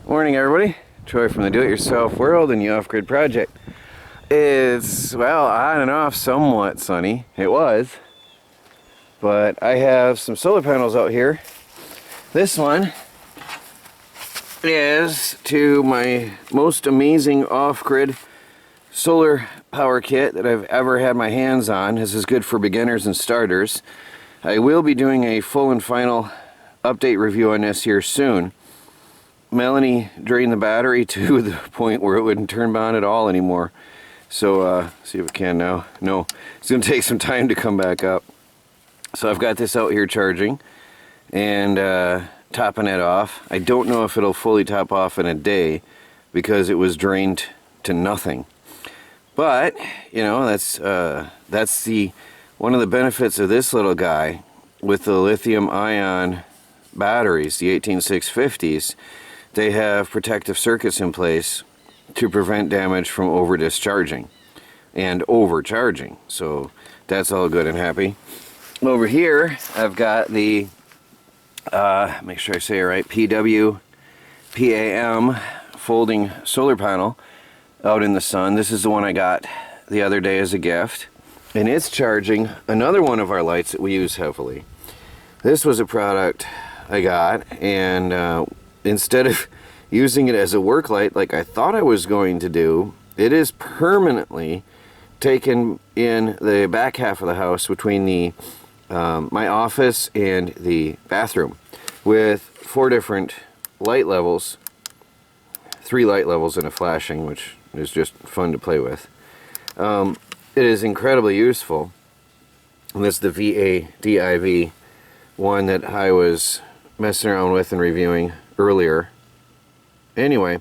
Morning, everybody. Troy from the Do-It-Yourself World and the Off-Grid Project. It's, well, on and off, somewhat sunny. It was. But I have some solar panels out here. This one is to my most amazing off-grid solar power kit that I've ever had my hands on. This is good for beginners and starters. I will be doing a full and final update review on this here soon. Melanie drained the battery to the point where it wouldn't turn on at all anymore. So, see if it can now. No, it's going to take some time to come back up. So I've got this out here charging and topping it off. I don't know if it'll fully top off in a day because it was drained to nothing. But, you know, that's one of the benefits of this little guy with the lithium ion batteries, the 18650s. They have protective circuits in place to prevent damage from over discharging and overcharging. So that's all good and happy. Over here, I've got the, make sure I say it right, PWPAM folding solar panel out in the sun. This is the one I got the other day as a gift. And it's charging another one of our lights that we use heavily. This was a product I got, and instead of using it as a work light like I thought I was going to do, it is permanently taken in the back half of the house between the my office and the bathroom with 4 different light levels, 3 light levels and a flashing, which is just fun to play with. It is incredibly useful. And this is the VADIV one that I was messing around with and reviewing earlier. Anyway,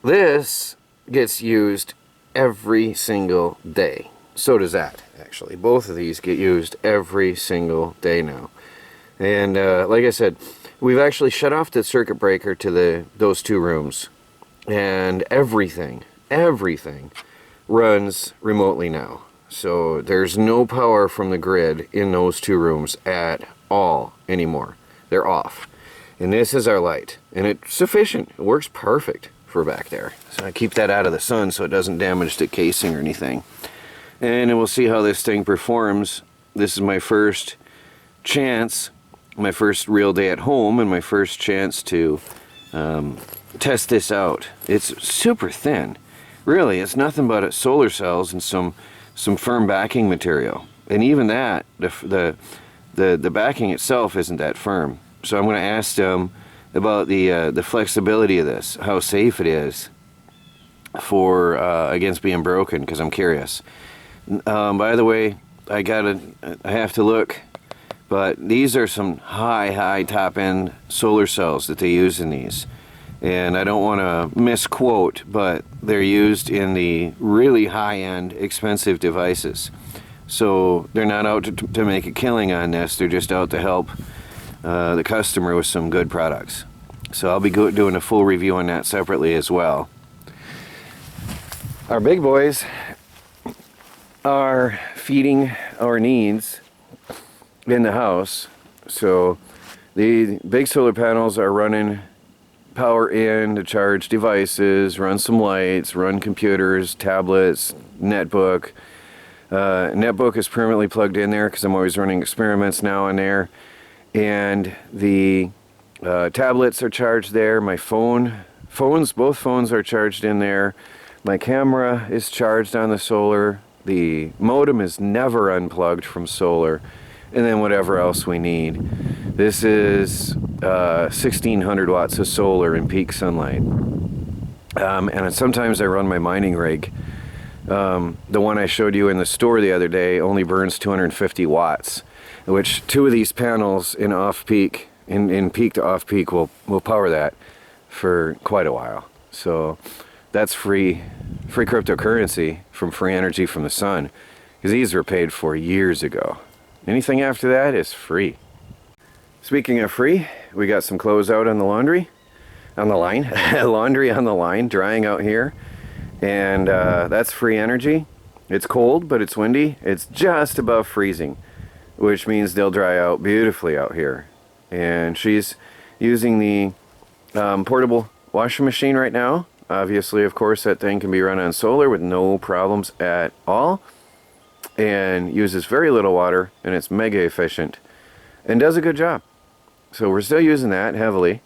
this gets used every single day. So does that, actually. Both of these get used every single day now. And like I said, we've actually shut off the circuit breaker to those 2 rooms. And everything runs remotely now. So there's no power from the grid in those 2 rooms at all anymore. They're off. And this is our light. And it's sufficient. It works perfect for back there. So I keep that out of the sun so it doesn't damage the casing or anything. And we'll see how this thing performs. This is my first chance, my first real day at home, and my first chance to test this out. It's super thin. Really, it's nothing but solar cells and some firm backing material. And even that, the backing itself isn't that firm. So I'm going to ask them about the flexibility of this, how safe it is for against being broken, because I'm curious. By the way, I have to look, but these are some high top end solar cells that they use in these. And I don't want to misquote, but they're used in the really high-end, expensive devices. So they're not out to make a killing on this. They're just out to help the customer with some good products. So I'll be doing a full review on that separately as well. Our big boys are feeding our needs in the house. So the big solar panels are running power in to charge devices, run some lights, run computers, tablets, netbook. Netbook is permanently plugged in there because I'm always running experiments now on there. And the tablets are charged there. My both phones are charged in there. My camera is charged on the solar. The modem is never unplugged from solar. And then whatever else we need. This is 1600 watts of solar in peak sunlight. And sometimes I run my mining rig. The one I showed you in the store the other day only burns 250 watts, which 2 of these panels in off-peak, in peak to off-peak will power that for quite a while. So that's free cryptocurrency from free energy from the sun, because these were paid for years ago. Anything after that is free. Speaking of free, we got some clothes out on the laundry, on the line, laundry on the line, drying out here. And that's free energy. It's cold, but it's windy. It's just above freezing, which means they'll dry out beautifully out here. And she's using the portable washing machine right now. Obviously, of course, that thing can be run on solar with no problems at all, and uses very little water, and it's mega efficient and does a good job. So we're still using that heavily,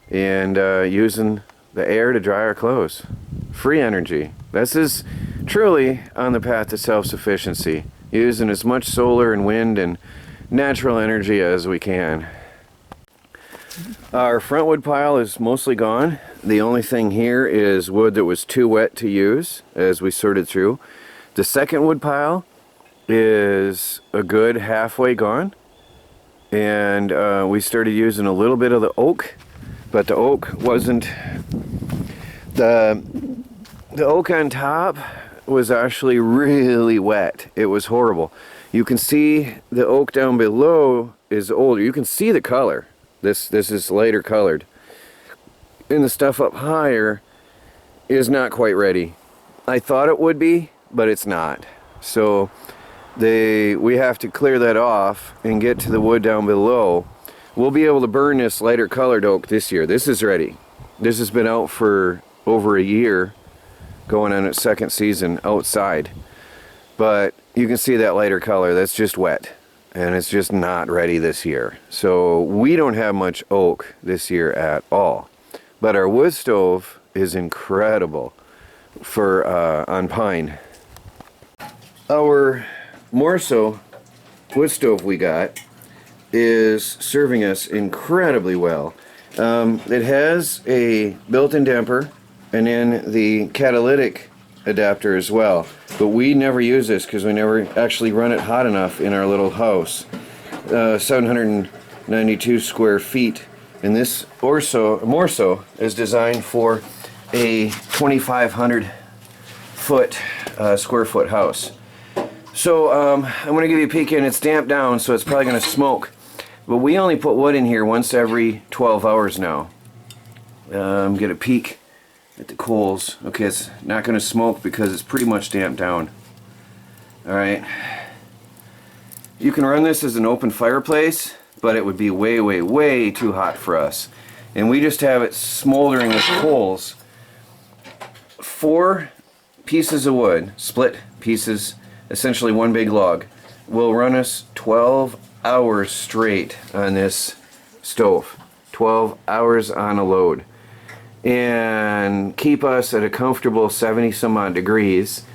and using the air to dry our clothes. Free energy. This is truly on the path to self-sufficiency, using as much solar and wind and natural energy as we can. Our front wood pile is mostly gone. The only thing here is wood that was too wet to use as we sorted through. The second wood pile is a good halfway gone, and we started using a little bit of the oak, but the oak wasn't, the oak on top was actually really wet. It was horrible. You can see the oak down below is older. You can see the color. This is lighter colored, and the stuff up higher is not quite ready. I thought it would be, but it's not. So we have to clear that off and get to the wood down below. We'll be able to burn this lighter colored oak this year. This is ready. This has been out for over a year, going on its second season outside. But you can see that lighter color. That's just wet, and it's just not ready this year. So we don't have much oak this year at all. But our wood stove is incredible for on pine. Our Morso wood stove we got is serving us incredibly well. It has a built-in damper and then the catalytic adapter as well, but we never use this because we never actually run it hot enough in our little house. 792 square feet, and this Morso is designed for a 2,500 square foot house. So I'm going to give you a peek in. It's damped down, so it's probably going to smoke, but we only put wood in here once every 12 hours now. Get a peek at the coals. Okay, it's not going to smoke because it's pretty much damped down. Alright. You can run this as an open fireplace, but it would be way, way, way too hot for us. And we just have it smoldering with coals. 4 pieces of wood, split pieces, essentially one big log, will run us 12 hours straight on this stove. 12 hours on a load. And keep us at a comfortable 70 some odd degrees.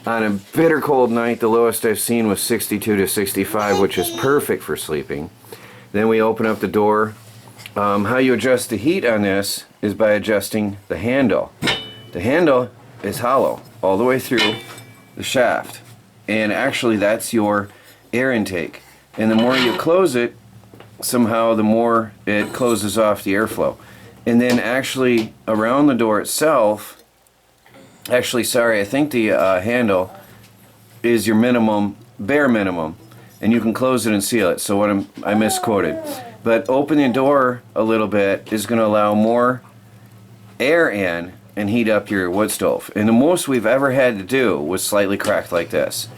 On a bitter cold night, the lowest I've seen was 62 to 65, which is perfect for sleeping. Then we open up the door. How you adjust the heat on this is by adjusting the handle. The handle is hollow all the way through the shaft, and actually that's your air intake. And the more you close it, somehow the more it closes off the airflow. And then actually around the door itself, actually sorry, I think the handle is your minimum, bare minimum, and you can close it and seal it. So what I misquoted. But opening the door a little bit is going to allow more air in and heat up your wood stove. And the most we've ever had to do was slightly cracked like this.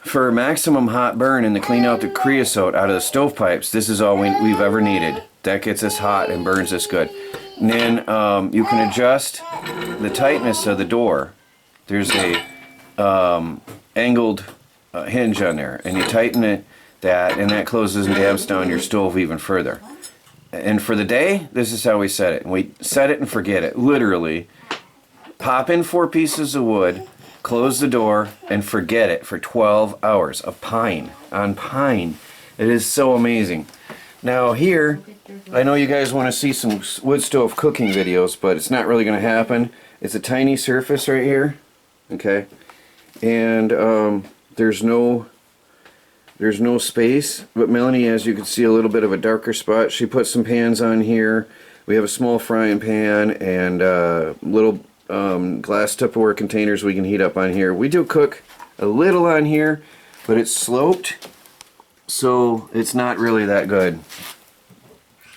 For maximum hot burn and to clean out the creosote out of the stovepipes, this is all we've ever needed. That gets us hot and burns us good. And then you can adjust the tightness of the door. There's a angled hinge on there, and you tighten it, and that closes and damps down your stove even further. And for the day, this is how we set it. And we set it and forget it. Literally, pop in 4 pieces of wood, close the door, and forget it for 12 hours of pine. On pine. It is so amazing. Now here, I know you guys want to see some wood stove cooking videos, but it's not really going to happen. It's a tiny surface right here, okay? And there's no space, but Melanie, as you can see, a little bit of a darker spot. She put some pans on here. We have a small frying pan and little glass Tupperware containers we can heat up on here. We do cook a little on here, but it's sloped, so it's not really that good.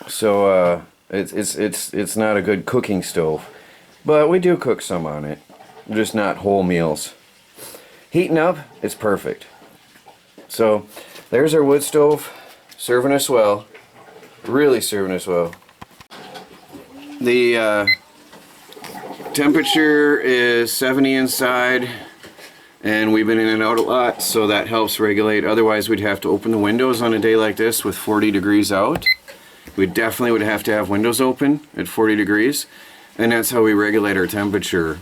So it's not a good cooking stove, but we do cook some on it, just not whole meals. Heating up, it's perfect. So there's our wood stove, serving us well, really serving us well. The Temperature is 70 inside, and we've been in and out a lot, so that helps regulate. Otherwise, we'd have to open the windows on a day like this with 40 degrees out. We definitely would have to have windows open at 40 degrees, and that's how we regulate our temperature.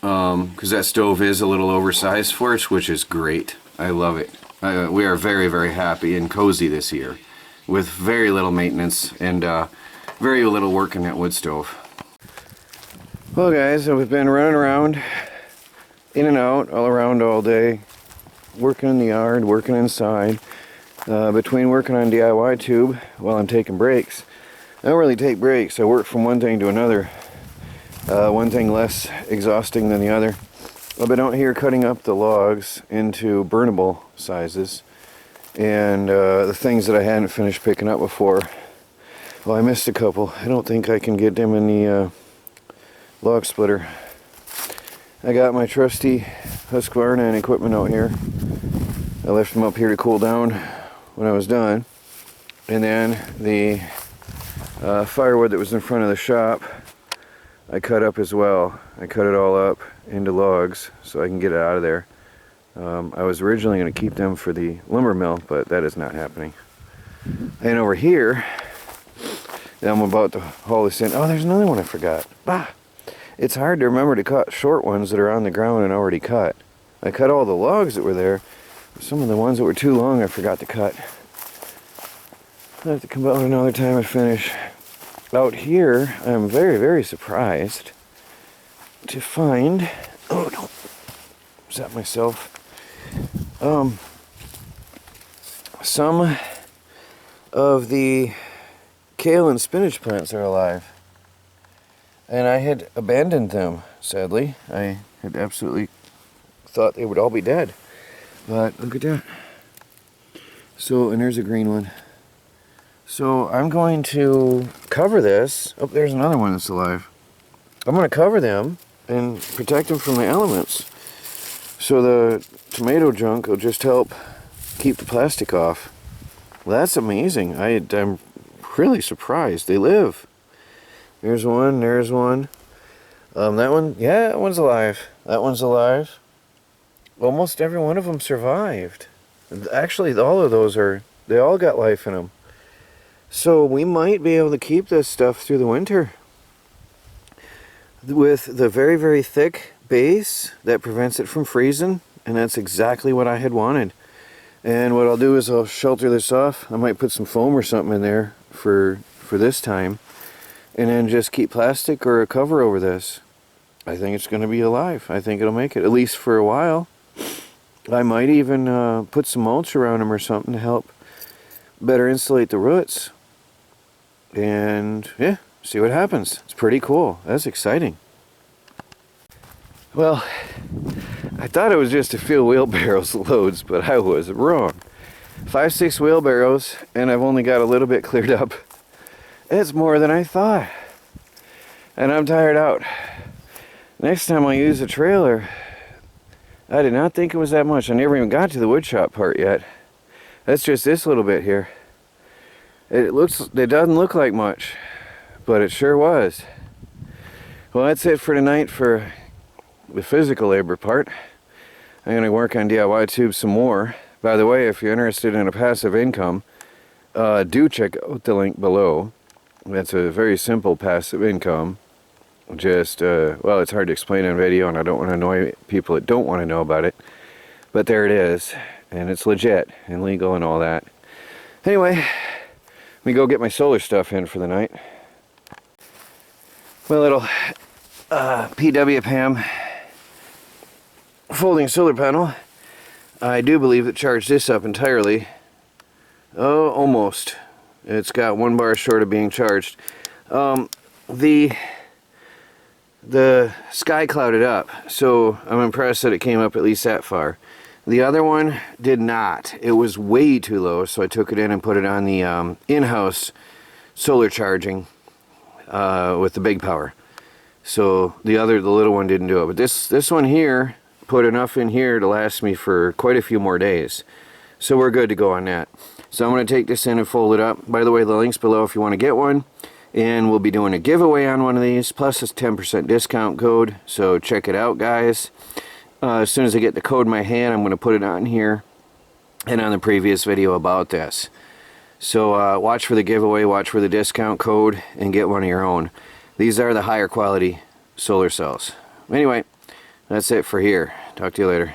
Because that stove is a little oversized for us, which is great. I love it. We are very, very happy and cozy this year, with very little maintenance and very little work in that wood stove. Well guys, I've been running around, in and out, all around all day, working in the yard, working inside, between working on DIY tube while I'm taking breaks. I don't really take breaks, I work from one thing to another, one thing less exhausting than the other. I've been out here cutting up the logs into burnable sizes, and the things that I hadn't finished picking up before, well, I missed a couple. I don't think I can get them in the log splitter. I got my trusty Husqvarna and equipment out here. I left them up here to cool down when I was done, and then the firewood that was in front of the shop I cut up as well. I cut it all up into logs so I can get it out of there. I was originally going to keep them for the lumber mill, but that is not happening. And over here, I'm about to haul this in. Oh, there's another one I forgot. It's hard to remember to cut short ones that are on the ground and already cut. I cut all the logs that were there. Some of the ones that were too long I forgot to cut. I'll have to come out another time and finish. Out here, I'm very, very surprised to find, oh no, upset myself, some of the kale and spinach plants are alive. And I had abandoned them, sadly. I had absolutely thought they would all be dead. But look at that. So, and there's a green one. So I'm going to cover this. Oh, there's another one that's alive. I'm going to cover them and protect them from the elements. So the tomato junk will just help keep the plastic off. Well, that's amazing. I'm really surprised. They live. There's one, there's one. That one, yeah, that one's alive. That one's alive. Almost every one of them survived. Actually, all of those they all got life in them. So we might be able to keep this stuff through the winter. With the very, very thick base that prevents it from freezing. And that's exactly what I had wanted. And what I'll do is I'll shelter this off. I might put some foam or something in there for this time. And then just keep plastic or a cover over this. I think it's going to be alive. I think it'll make it, at least for a while. I might even put some mulch around them or something to help better insulate the roots. And yeah, see what happens. It's pretty cool. That's exciting. Well, I thought it was just a few wheelbarrows loads, but I was wrong. 5-6 wheelbarrows, and I've only got a little bit cleared up. It's more than I thought. And I'm tired out. Next time I use a trailer, I did not think it was that much. I never even got to the wood shop part yet. That's just this little bit here. It doesn't look like much, but it sure was. Well, that's it for tonight for the physical labor part. I'm going to work on DIY tubes some more. By the way, if you're interested in a passive income, do check out the link below. That's a very simple passive income. Just, well, it's hard to explain on video, and I don't want to annoy people that don't want to know about it. But there it is, and it's legit and legal and all that. Anyway, let me go get my solar stuff in for the night. My little PWPAM folding solar panel. I do believe it charged this up entirely. Oh, almost. It's got 1 bar short of being charged. The sky clouded up, so I'm impressed that it came up at least that far. The other one did not. It was way too low, so I took it in and put it on the in-house solar charging with the big power. So the little one didn't do it. But this one here put enough in here to last me for quite a few more days. So we're good to go on that. So I'm going to take this in and fold it up. By the way, the link's below if you want to get one. And we'll be doing a giveaway on one of these, plus a 10% discount code. So check it out, guys. As soon as I get the code in my hand, I'm going to put it on here and on the previous video about this. So watch for the giveaway, watch for the discount code, and get one of your own. These are the higher quality solar cells. Anyway, that's it for here. Talk to you later.